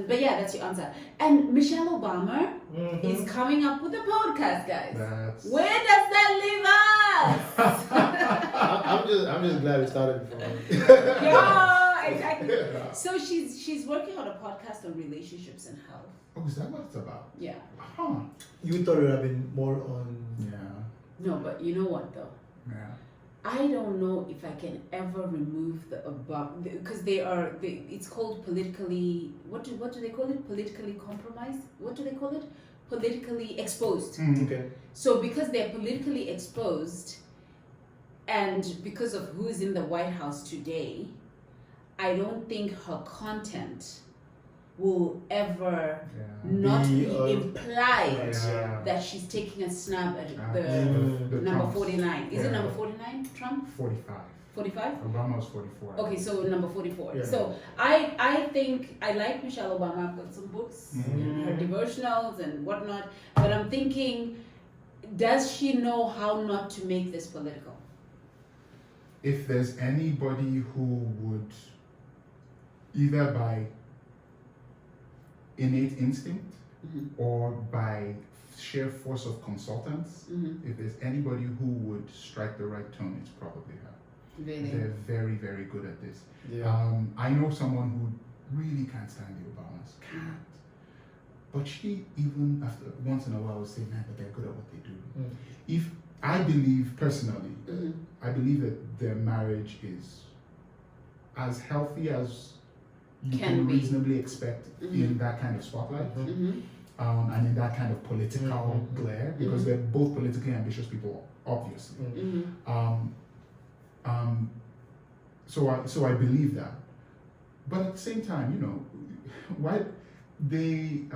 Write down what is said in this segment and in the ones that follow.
But yeah, that's your answer. And Michelle Obama is coming up with a podcast, guys. Where does that leave us? I'm just glad we started before. Yeah, exactly. So she's working on a podcast on relationships and health. Oh, is that what it's about? Yeah. Huh. You thought it would have been more on. Yeah. No, but you know what though? Yeah. I don't know if I can ever remove the above because it's called politically. What do they call it? Politically compromised. What do they call it? Politically exposed. Okay. So because they're politically exposed, and because of who's in the White House today, I don't think her content will ever not be implied that she's taking a snap at the number 49. Is it number 49, Trump? 45. 45? Obama was 44. Okay, so number 44. Yeah. So I think I like Michelle Obama. I've got some books, her devotionals and whatnot. But I'm thinking, does she know how not to make this political? If there's anybody who would, either by innate instinct or by sheer force of consultants, if there's anybody who would strike the right tone, it's probably her. Really? They're very, very good at this. Yeah. I know someone who really can't stand the Obamas. Can't. But she, even after once in a while, will say, man, but they're good at what they do. If I believe personally, I believe that their marriage is as healthy as you can reasonably expect in that kind of spotlight, and in that kind of political glare, because they're both politically ambitious people, obviously. So I believe that, but at the same time, you know, why they're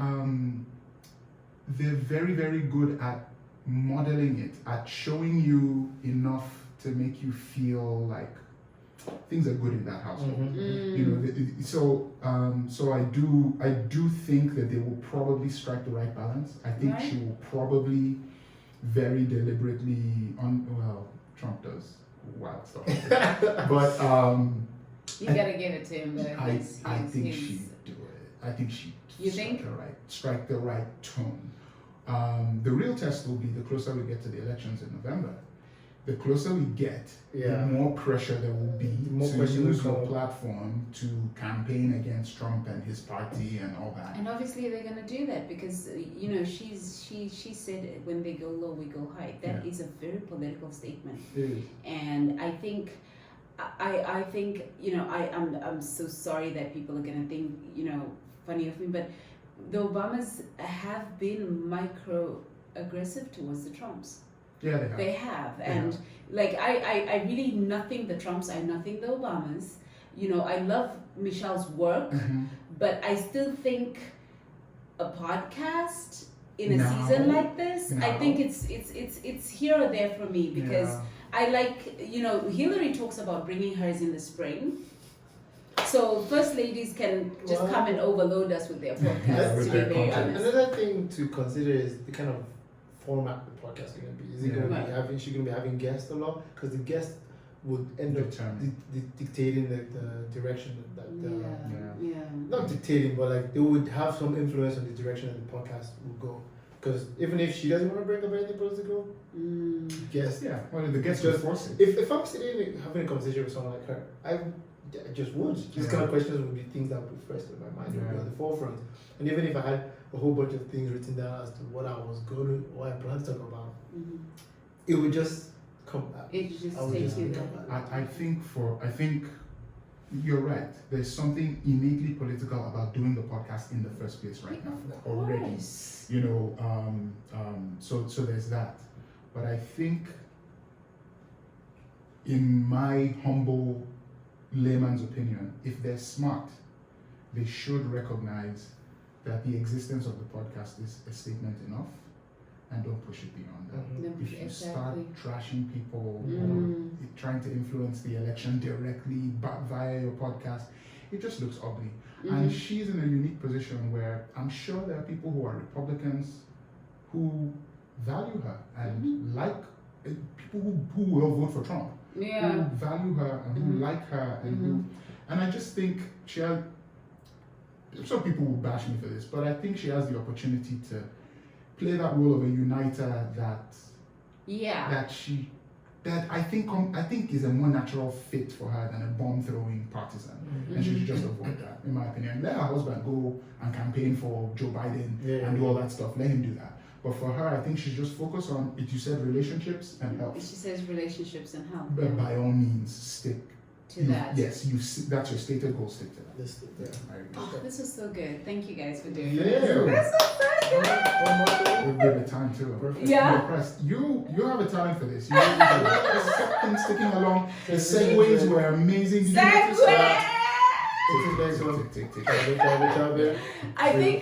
very, very good at modeling it, at showing you enough to make you feel like things are good in that household. You know, so I do think that they will probably strike the right balance. I think she will probably very deliberately Trump does wild stuff, but you gotta give it to him. I think she'd do it. I think she'd strike the right tone. The real test will be the closer we get to the elections in November. The closer we get, the more pressure there will be to use your platform to campaign against Trump and his party and all that. And obviously they're going to do that because, you know, she said when they go low, we go high. That is a very political statement. And I think, you know, I'm so sorry that people are going to think, you know, funny of me, but the Obamas have been microaggressive towards the Trumps. Yeah, they have. And like I really nothing the Trumps, I nothing the Obamas. You know, I love Michelle's work, but I still think a podcast in a season like this, I think it's here or there for me because I like, you know, Hillary talks about bringing hers in the spring. So first ladies can just come and overload us with their podcasts. To be very honest. Another thing to consider is the kind of format the podcast is going to be. Is it going to be having? She going to be having guests a lot? Because the guests would end up dictating the direction that not dictating, but like they would have some influence on the direction that the podcast will go. Because even if she doesn't want to bring up anything political, guess the guest just force it. If I'm sitting having a conversation with someone like her, I just would. These kind of questions would be things that would be first in my mind, would be on the forefront. And even if I had a whole bunch of things written down as to what I was going to, what I planned to talk about, it would just come out. It just takes you there. I think you're right. There's something innately political about doing the podcast in the first place right now already. You know, so there's that. But I think, in my humble layman's opinion, if they're smart, they should recognize that the existence of the podcast is a statement enough and don't push it beyond that. If you start trashing people or trying to influence the election directly via your podcast, it just looks ugly. And she's in a unique position where I'm sure there are people who are Republicans who value her and like people who will vote for Trump. Who value her and who like her and who, and I just think some people will bash me for this, but I think she has the opportunity to play that role of a uniter that I think is a more natural fit for her than a bomb throwing partisan, and she should just avoid that, in my opinion. Let her husband go and campaign for Joe Biden and do all that stuff. Let him do that. But for her, I think she's just focused on, you said, relationships and health. She says relationships and health. But by all means, stick to that. Yes, that's your stated goal. Stick to that. Oh, this was so good. Thank you guys for doing this. This was so good. We'll give it time too. Perfect. Yeah. I'm impressed. You have a talent for this. You really do. Just kept things sticking along. The segues were amazing. Segue! Tick. I think